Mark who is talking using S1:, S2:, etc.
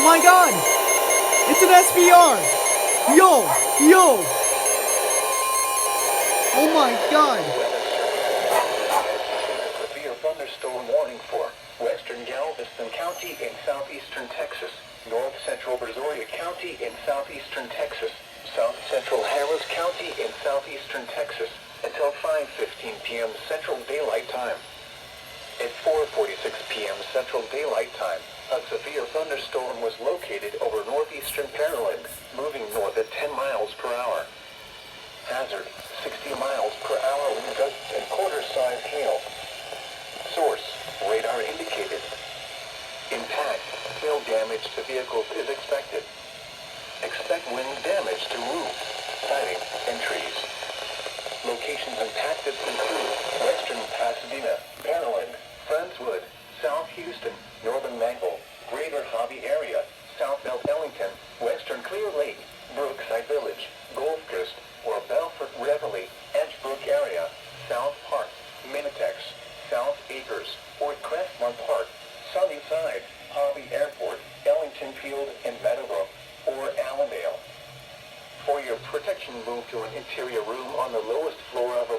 S1: my god! It's an SVR! Yo! Yo! Oh my god!
S2: Severe thunderstorm warning for western Galveston County in southeastern Texas, north central Brazoria County in southeastern Texas, south central Harris County in southeastern Texas, until 5:15 p.m. Central Daylight Time. At 4:46 p.m. Central Daylight Time, a severe thunderstorm was located over northeastern Maryland, moving north at 10 miles per hour. Hazard, 60 miles per hour wind gusts and quarter-size hail. Source, radar indicated. Impact, hail damage to vehicles is expected. Expect wind damage to roofs, siding, and trees. Locations impacted include western Pasadena, Maryland, Friendswood, South Houston, northern Mangle, greater Hobby area, South Bell Ellington, western Clear Lake, Brookside Village, Gulf Coast, or Belfort Reveille, Edgebrook area, South Park, Minitex, South Acres, or Crestmont Park, Sunnyside, Hobby Airport, Ellington Field, and Meadowbrook, or Allendale. For your protection, move to an interior room on the lowest floor of a